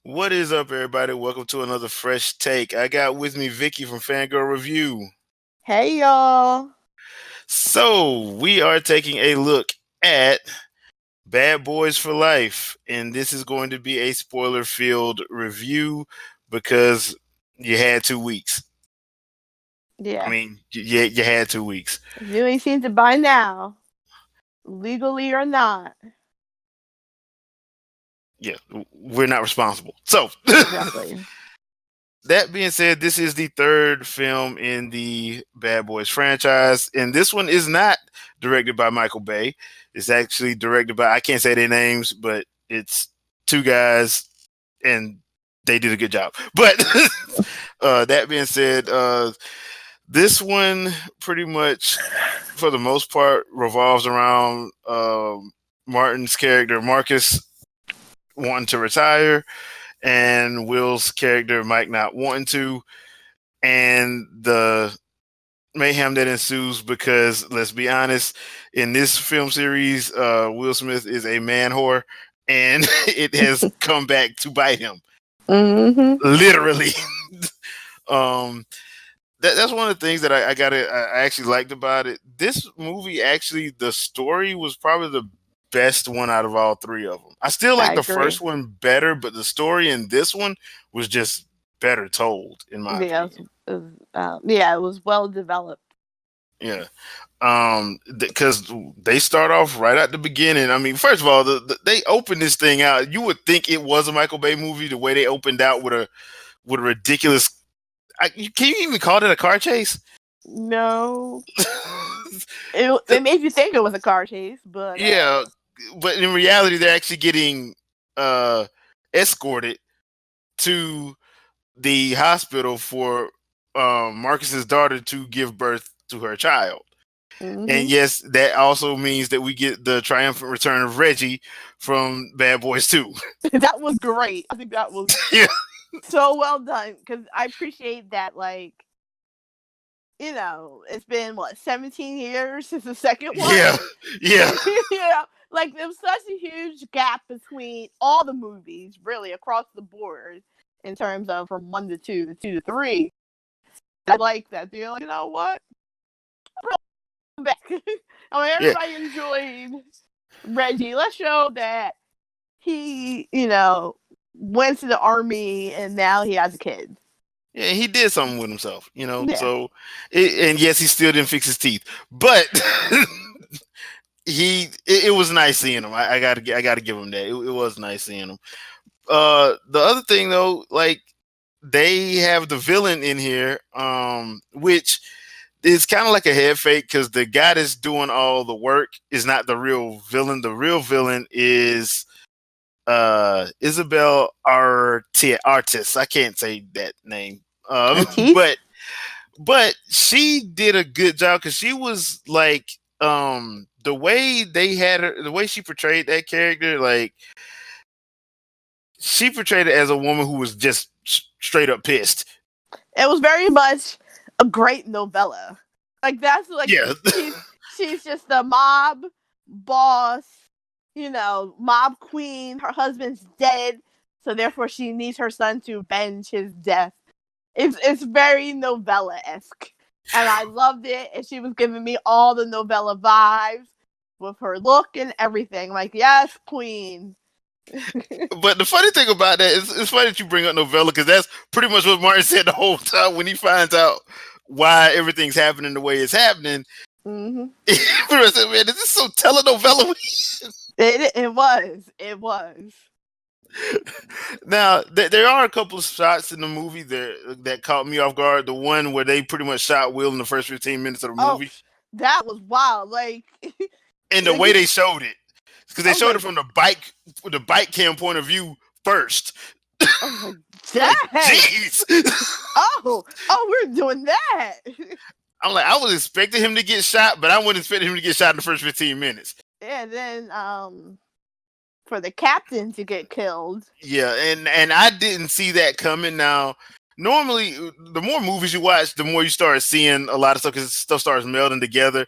What is up, everybody? Welcome to another fresh take. I got with me Vicky from Fangirl Review. Hey y'all. So, we are taking a look at Bad Boys for Life, and this is going to be a spoiler filled review because you had 2 weeks. I Yeah. mean, you had 2 weeks. If you ain't seen it by now, legally or not. Yeah, we're not responsible. So, Exactly. that being said, this is the third film in the Bad Boys franchise, and this one is not directed by Michael Bay. It's actually directed by, I can't say their names, but it's two guys, and they did a good job. But that being said, this one pretty much, for the most part, revolves around Martin's character, Marcus, wanting to retire, and Will's character, Mike, not wanting to, and the mayhem that ensues because, let's be honest, in this film series, Will Smith is a man whore, and it has come back to bite him, Mm-hmm. literally. um, that's one of the things that I actually liked about it. This movie, actually, the story was probably the best one out of all three of them. I still I like the agree. first one better, but the story in this one was just better told, in my Yeah, opinion. it was well developed. Yeah. Because they start off right at the beginning. I mean, first of all, they open this thing out. You would think it was a Michael Bay movie the way they opened out with a ridiculous. Can you even call it a car chase? No, it made you think it was a car chase, but Yeah, but in reality, they're actually getting uh, escorted to the hospital for Marcus's daughter to give birth to her child. And mm-hmm. yes, that also means that we get the triumphant return of Reggie from Bad Boys 2. That was great. I think that was Yeah, so well done because I appreciate that. Like, it's been what 17 years since the second one. yeah, yeah, Like there was such a huge gap between all the movies, really across the board, in terms of from one to two to two to three. I like that. They're like, you know what? I'm back. I mean, yeah. everybody enjoyed Reggie. Let's show that he, went to the army and now he has a kid. Yeah, he did something with himself, Yeah. So, and yes, he still didn't fix his teeth, but it was nice seeing him. I gotta give him that. It was nice seeing him. The other thing though, like, they have the villain in here, which is kind of like a head fake because the guy that's doing all the work is not the real villain. The real villain is Isabel Artis. I can't say that name. Her teeth? But she did a good job because she was like, the way they had her, the way she portrayed that character, like, she portrayed it as a woman who was just straight up pissed. It was very much a great novella. Like that's like Yeah. she's just the mob boss, mob queen. Her husband's dead, so therefore she needs her son to avenge his death. It's very novella esque, and I loved it. And she was giving me all the novella vibes with her look and everything. Like, yes, queen. But the funny thing about that is, it's funny that you bring up novella because that's pretty much what Martin said the whole time when he finds out why everything's happening the way it's happening. Mm-hmm. He pretty much said, "Man, is this so telenovela?" It was. Now, there are a couple of shots in the movie that caught me off guard. The one where they pretty much shot Will in the first 15 minutes of the Oh, movie, that was wild. Like, and the like way they showed it, because they I was showed it like, from the bike cam point of view first. I was like, Like, dang. jeez. We're doing that. I'm like, I was expecting him to get shot, but I wouldn't expect him to get shot in the first 15 minutes. And then for the captain to get killed. Yeah, and I didn't see that coming. Now, normally, the more movies you watch, the more you start seeing a lot of stuff because stuff starts melding together.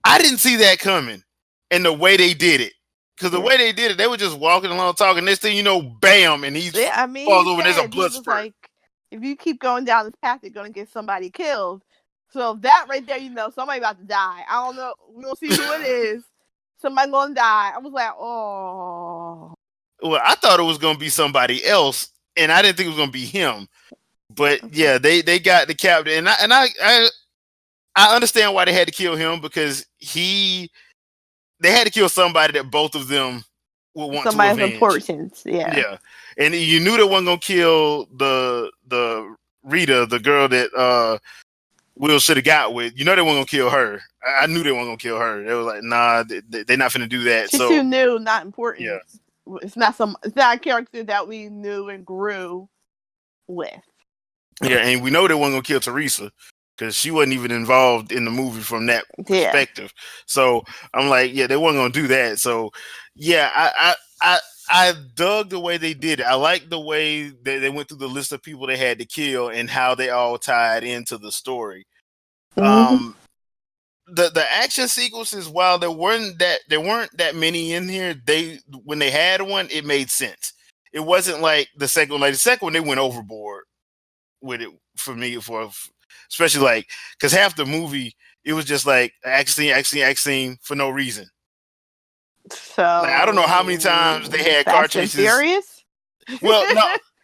I didn't see that coming, and the way they did it, Because the way they did it, they were just walking along talking. Next thing you know, bam, and he Yeah, I mean, falls he over and there's a said, he blood was spurt. like, if you keep going down this path, you're gonna get somebody killed. So that right there, somebody about to die. I don't know. We don't see who it is. Somebody gonna die. I was like, oh. Well, I thought it was gonna be somebody else, and I didn't think it was gonna be him. But yeah, they got the captain, and I understand why they had to kill him because they had to kill somebody that both of them would want to Somebody of avenge. importance. Yeah. Yeah, and you knew they wasn't gonna kill the Rita, the girl that Will should have got with. You know they weren't gonna kill her. I knew they weren't gonna kill her. They were like, nah, they're not gonna do that. She's So too new, not important. yeah, It's not a character that we knew and grew with. yeah, and we know they weren't gonna kill Teresa because she wasn't even involved in the movie from that perspective. So I'm like, yeah, they weren't gonna do that. So yeah, I dug the way they did it. I like the way they went through the list of people they had to kill and how they all tied into the story. Mm-hmm. The action sequences, while there weren't that many in here, when they had one, it made sense. It wasn't like the second one. Like the second one, they went overboard with it for me, especially like because half the movie it was just like action scene for no reason. So like, I don't know how many times they had car chases. Furious? Well,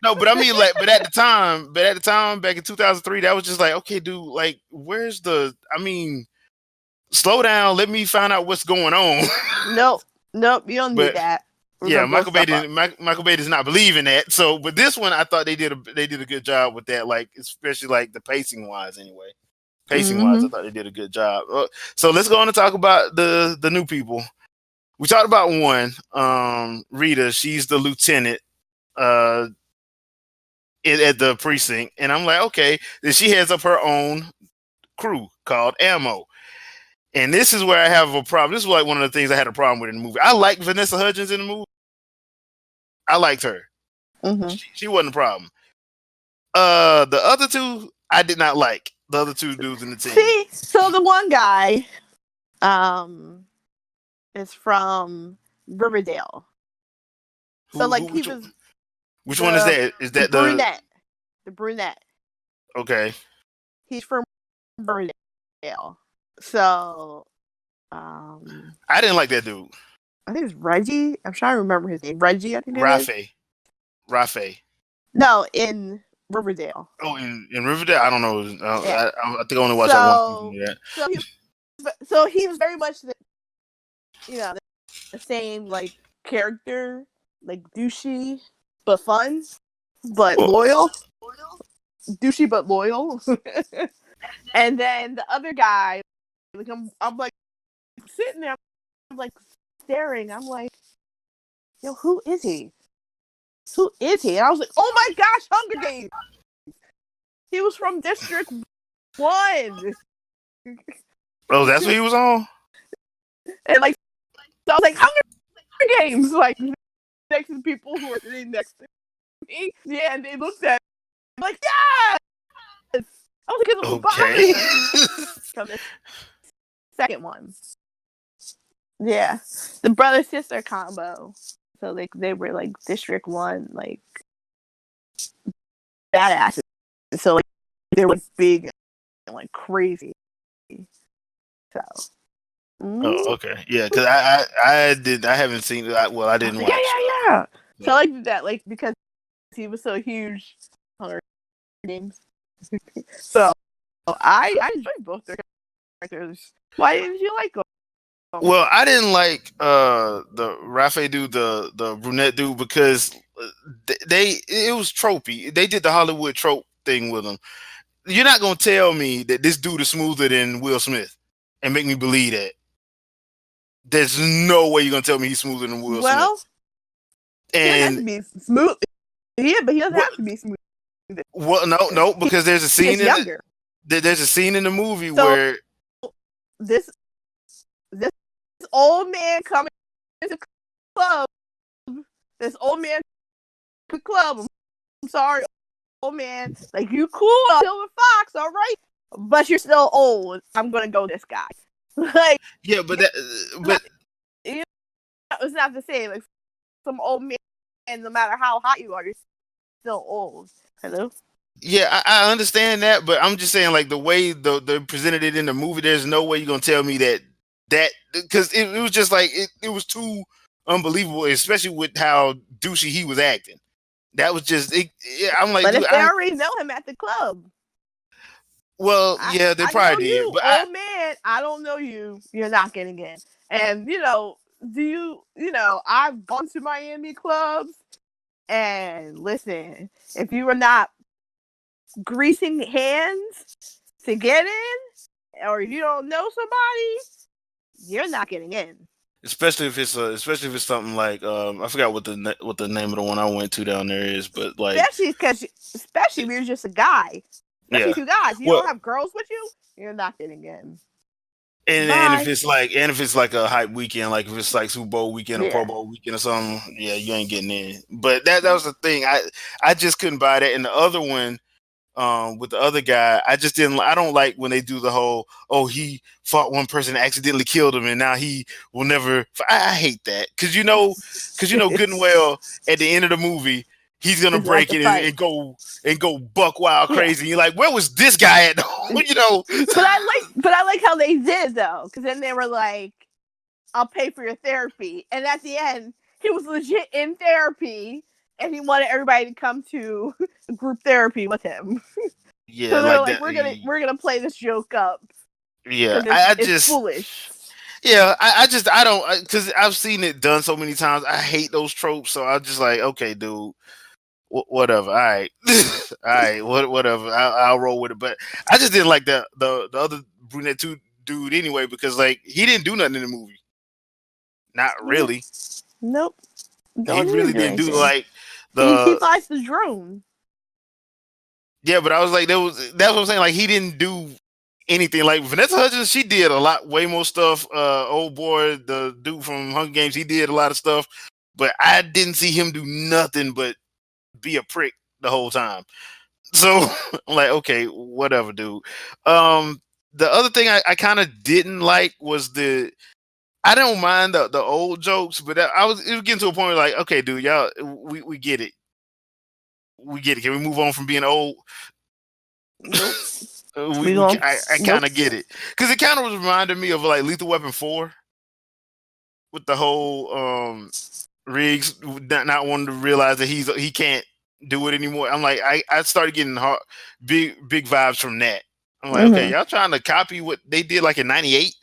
no, but I mean, like, but at the time, back in 2003, that was just like, okay, dude, like, where's I mean, slow down, let me find out what's going on. Nope, you don't need that. Yeah, Michael Bay does not believe in that. So, but this one, I thought they did a good job with that, like especially like the pacing wise. Anyway, I thought they did a good job. So let's go on and talk about the new people. We talked about one, Rita. She's the lieutenant at the precinct, and I'm like, okay, then she heads up her own crew called Ammo. And this is where I have a problem. This is like one of the things I had a problem with in the movie. I like Vanessa Hudgens in the movie. I liked her. Mm-hmm. She wasn't a problem. The other two, I did not like. The other two dudes in the team. See, so the one guy, is from Riverdale. So which one is that? Is that the brunette? The brunette. Okay. He's from Riverdale. So, I didn't like that dude. I think it's Reggie. I'm trying to remember his name. Reggie, I think. Rafe. No, in Riverdale. Oh, in Riverdale, I don't know. I think I only watched that one. Yeah. So he was very much the same like character, like douchey but fun, but loyal. Douchey but loyal. And then the other guy, like I'm like sitting there, I'm like staring. I'm like, yo, who is he? Who is he? And I was like, oh my gosh, Hunger Games. He was from District 1. Oh, that's what he was on? And like, so I was like, Hunger Games, like next to people who are sitting next to me. Yeah, and they looked at me like, yes! I was like, okay. From the second one. Yeah. The brother-sister combo. So like they were like District 1, like badasses. So like they were like big and like crazy. So Oh, okay. Yeah, because I haven't seen it. Well, I didn't watch. Yeah. So I like that, like because he was so huge. Hunger Games. So I enjoyed both their characters. Why didn't you like them? Well, I didn't like the Rafe dude, the brunette dude, because it was tropey. They did the Hollywood trope thing with him. You're not gonna tell me that this dude is smoother than Will Smith and make me believe that. There's no way you're gonna tell me he's smoother than Will Smith. And he doesn't have to be smooth. Yeah, but he doesn't have to be smooth. Well, no, because there's a scene there's a scene in the movie where this old man coming into the club. This old man to the club. I'm sorry, old man. Like, you cool, Silver Fox, all right, but you're still old. I'm gonna go this guy. Like, yeah, but it's just have to say, like, some old man, no matter how hot you are, you're still old. Hello? Yeah, I understand that, but I'm just saying, like the way they presented it in the movie, there's no way you're gonna tell me that because it was just like it was too unbelievable, especially with how douchey he was acting. That was just I'm like, But dude, if they already know him at the club, well, yeah, they I know probably did, you, but old man. I don't know you. You're not getting in. And I've gone to Miami clubs, and listen, if you are not greasing hands to get in, or you don't know somebody, you're not getting in. especially if it's something like I forgot what the name of the one I went to down there is, but like Especially if you're just a guy. Especially yeah, if you guys, you well, don't have girls with you, you're not getting in. and Bye. if it's like a hype weekend, like if it's like Super Bowl weekend or Pro Yeah. Bowl weekend or something, yeah, you ain't getting in. But that was the thing. I just couldn't buy that. And the other one, with the other guy, I just didn't. I don't like when they do the whole, oh, he fought one person, accidentally killed him, and now he will never. I hate that because you know good and well at the end of the movie he's gonna This is like break the it fight. and go buck wild Yeah. crazy. You're like, where was this guy at? you know. But I like how they did though, because then they were like, "I'll pay for your therapy," and at the end, he was legit in therapy, and he wanted everybody to come to group therapy with him. Yeah, So they're like like, that. "We're gonna play this joke up Yeah, because I it's just foolish." yeah, I just I don't because I've seen it done so many times. I hate those tropes, so I'm just like, okay, dude, whatever. All right, all right, whatever. I'll roll with it. But I just didn't like the other brunette dude anyway because like he didn't do nothing in the movie. Not Yeah. really. Nope. He Don't need really to do didn't do anything. like He the flies the drone. yeah. But I was like, that's what I'm saying. Like he didn't do anything. Like Vanessa Hudgens, she did a lot, way more stuff. Old boy, the dude from Hunger Games, he did a lot of stuff, but I didn't see him do nothing but be a prick the whole time. So I'm like, okay, whatever, dude. Um, the other thing I kind of didn't like was I don't mind the old jokes, but it was getting to a point where like, okay, dude, y'all, we get it, we get it. Can we move on from being old? Nope. We going I Nope. kind of get it because it kind of was reminding me of like Lethal Weapon 4 with the whole Riggs not wanting to realize that he can't do it anymore. I'm like I started getting big vibes from that. I'm like, okay, Mm-hmm. y'all trying to copy what they did like in '98.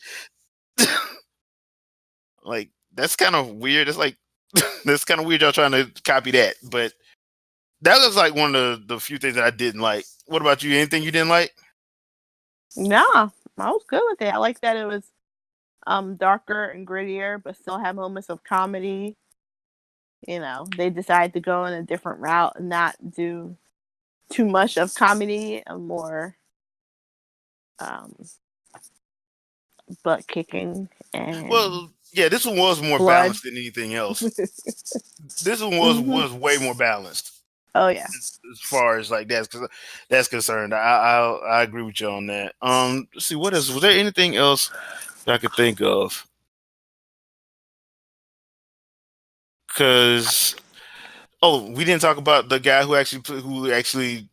Like that's kind of weird. It's like that's kind of weird. Y'all trying to copy that, but that was like one of the few things that I didn't like. What about you? Anything you didn't like? Nah, I was good with it. I like that it was darker and grittier, but still had moments of comedy. They decided to go in a different route and not do too much of comedy and more um, butt kicking and Well, yeah, this one was more blood. balanced than anything else. This one Hmm. was way more balanced Oh yeah. as far as like that's concerned. I agree with you on that. Let's see what else was there anything else that I could think of? Because we didn't talk about the guy who actually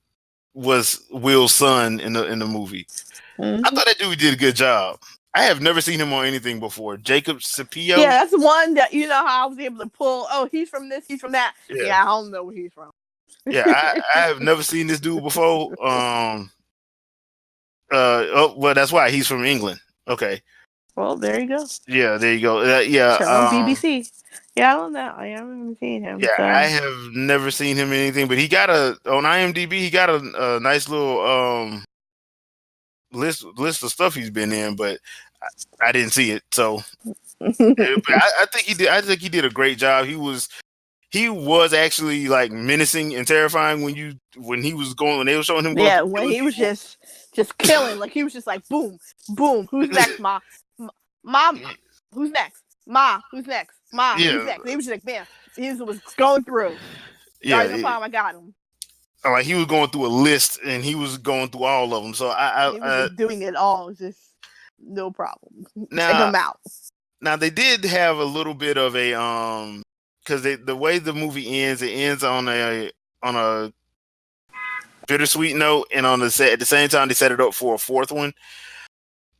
was Will's son in the movie. I Hmm. thought that dude did a good job. I have never seen him on anything before. Jacob Yeah, Sapio. that's one that how I was able to pull. Oh, he's from this. He's from that. Yeah, Yeah, I don't know where he's from. yeah. I have never seen this dude before. Oh, well, that's why he's from England. Okay. Well, there you go. Yeah, there you go. Yeah, Show on BBC. Yeah, I don't know. I haven't seen him. yeah. I So have never seen him in anything, but he got on IMDb. He got a nice little list of stuff he's been in, but I didn't see it. So, but I think he did. I think he did a great job. He was actually like menacing and terrifying when he was going when they were showing him going yeah, through when killing he was people. just killing, like he was just like boom, boom. Who's next, ma? Mom, who's next? Ma, who's next? Ma, who's Yeah, next? He was just like, man, he was going through. All yeah. right, no problem. I got him. Like he was going through a list and he was going through all of them. So He was just doing it all, just no problem. Check now him out. Now they did have a little bit of a because the way the movie ends, it ends on a bittersweet note, and on the set at the same time they set it up for a fourth one.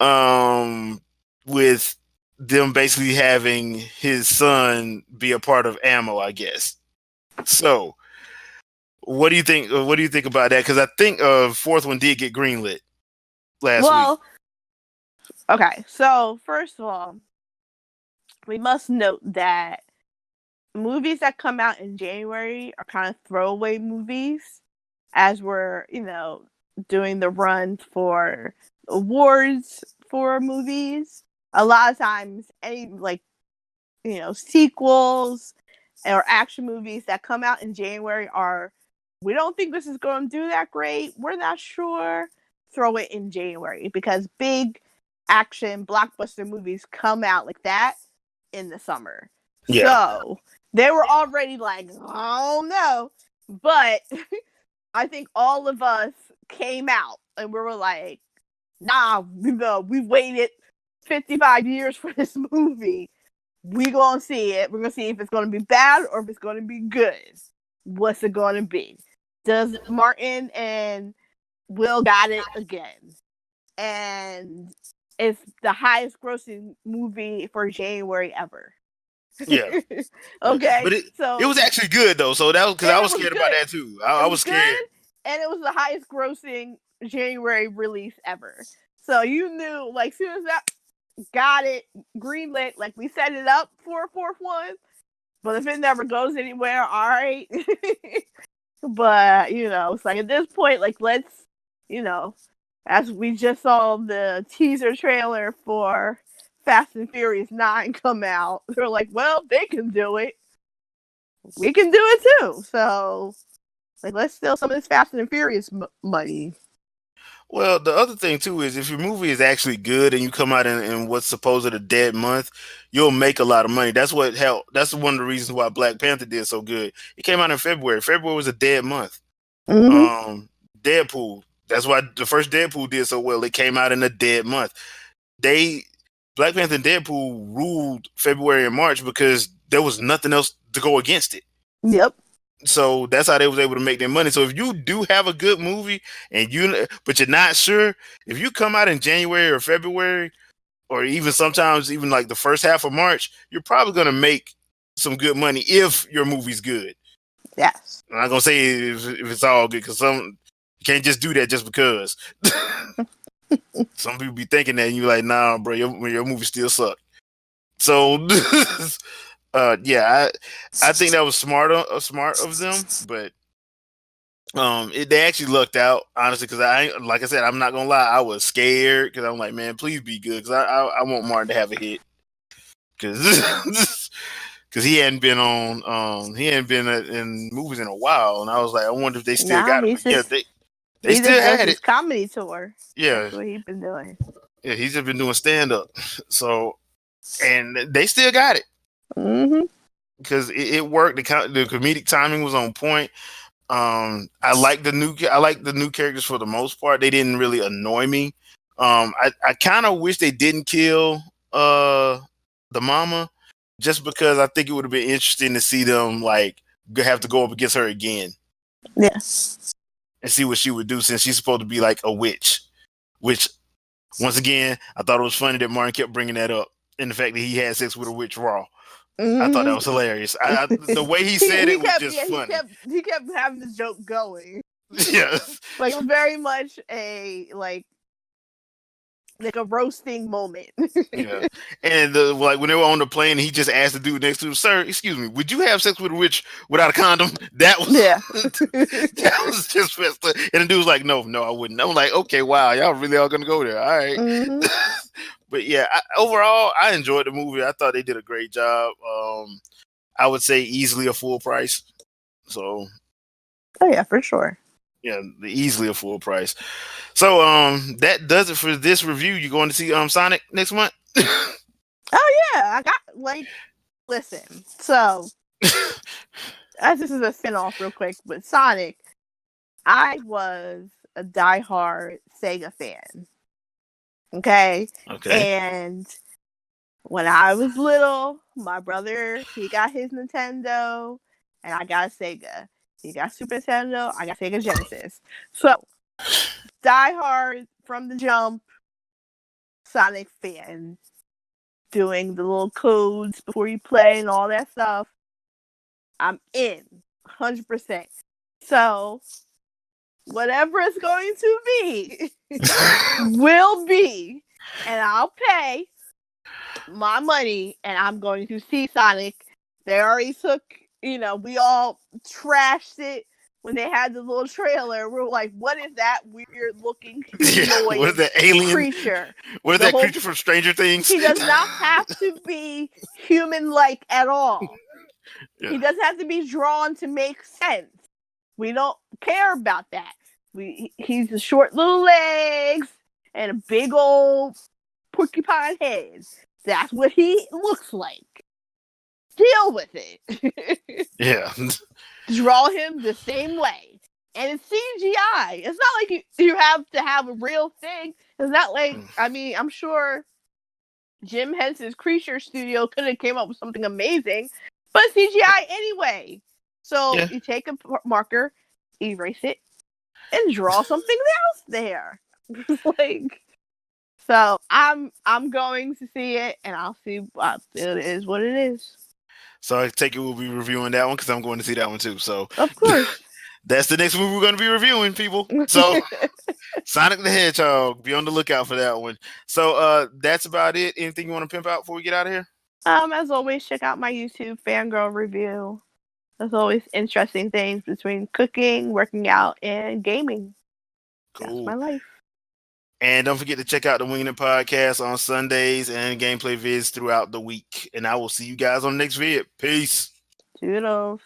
Um, with them basically having his son be a part of Ammo, I guess. So, what do you think? What do you think about that? Because I think fourth one did get greenlit last week. Well, okay. So first of all, we must note that movies that come out in January are kind of throwaway movies, as we're doing the run for awards for movies. A lot of times, any sequels or action movies that come out in January are, we don't think this is going to do that great. We're not sure. Throw it in January because big action blockbuster movies come out like that in the summer. Yeah, So they were already like, oh no. But I think all of us came out and we were like, nah, we waited 55 years for this movie. We gonna see it. We're gonna see if it's gonna be bad or if it's gonna be good. What's it gonna be? Does Martin and Will got it again? And it's the highest grossing movie for January ever. yeah, yeah. Okay, But it so was actually good though. So that was because and I it was was scared about good. that too. It I was was scared. good, and it was the highest grossing January release ever. So you knew, like, soon as that got it greenlit, like we set it up for a fourth one. But if it never goes anywhere, all right. But it's like at this point, like let's, as we just saw the teaser trailer for Fast and Furious 9 come out, they're like, well, they can do it. We can do it too. So, like, let's steal some of this Fast and Furious money. Well, the other thing too is if your movie is actually good and you come out in what's supposed a dead month, you'll make a lot of money. That's what helped. That's one of the reasons why Black Panther did so good. It came out in February. February was a dead month. Mm-hmm. Deadpool. That's why the first Deadpool did so well. It came out in a dead month. They Black Panther and Deadpool ruled February and March because there was nothing else to go against it. Yep. So that's how they was able to make their money. So if you do have a good movie but you're not sure, if you come out in January or February, or even sometimes even like the first half of March, you're probably gonna make some good money if your movie's good. Yes. I'm not gonna say if it's all good because you can't just do that just because. Some people be thinking that and you're like, nah, bro, your movie still suck. So yeah, I think that was smart of them, but they actually lucked out honestly because like I said, I'm not gonna lie, I was scared because I'm like, man, please be good because I want Martin to have a hit because because he hadn't been in movies in a while, and I was like, I wonder if they still Nah, got him. he's But yeah, just they he just still does had his it. comedy tour. Yeah, That's what he's been doing. yeah, he's just been doing stand up. So and they still got it Mm-hmm. because it worked. The comedic timing was on point. I like the new characters for the most part. They didn't really annoy me. I kind of wish they didn't kill the mama, just because I think it would have been interesting to see them like have to go up against her again Yes. and see what she would do since she's supposed to be like a witch. Which once again, I thought it was funny that Martin kept bringing that up and the fact that he had sex with a witch raw. I thought that Mm-hmm. was hilarious. The way he said he it was kept just funny. he kept having the joke going. Yeah. Like very much a like a roasting moment. Yeah, and like when they were on the plane, he just asked the dude next to him, "Sir, excuse me, would you have sex with a witch without a condom?" That was Yeah. that was just messed up. And the dude was like, "No, no, I wouldn't." I'm like, "Okay, wow, y'all really are gonna go there, all right." Mm-hmm. But yeah, overall, I enjoyed the movie. I thought they did a great job. I would say easily a full price. So Oh yeah, for sure. yeah, easily a full price. So that does it for this review. You going to see Sonic next month? Oh yeah, I got listen. So as this is a spin-off real quick, but Sonic, I was a diehard Sega fan. Okay. Okay. And When I was little, my brother, he got his Nintendo, and I got a Sega. He got Super Nintendo, I got Sega Genesis. So, die hard from the jump, Sonic fan, doing the little codes before you play and all that stuff. I'm in, 100%. So, whatever it's going to be, will be, and I'll pay my money, and I'm going to see Sonic. They already took, we all trashed it when they had the little trailer. We're like, what is that weird looking Yeah, what is humanoid that alien? creature? What is The that whole creature from Stranger Things? He does not have to be human like at all. Yeah. He doesn't have to be drawn to make sense. We don't care about that. He's a short little legs and a big old porcupine head. That's what he looks like. Deal with it. Yeah. Draw him the same way. And it's CGI. It's not like you have to have a real thing. It's not like, I'm sure Jim Henson's Creature Studio could have came up with something amazing, but CGI anyway. So Yeah. you take a marker, erase it, and draw something else there. Like, so I'm going to see it, and I'll see. It is what it is. So I take it we'll be reviewing that one because I'm going to see that one too. So Of course. that's the next movie we're going to be reviewing, people. So Sonic the Hedgehog, be on the lookout for that one. So that's about it. Anything you want to pimp out before we get out of here? As always, check out my YouTube fangirl review. There's always interesting things between cooking, working out, and gaming. That's Cool. my life. And don't forget to check out the Winging It podcast on Sundays and gameplay vids throughout the week. And I will see you guys on the next vid. Peace. Toodles.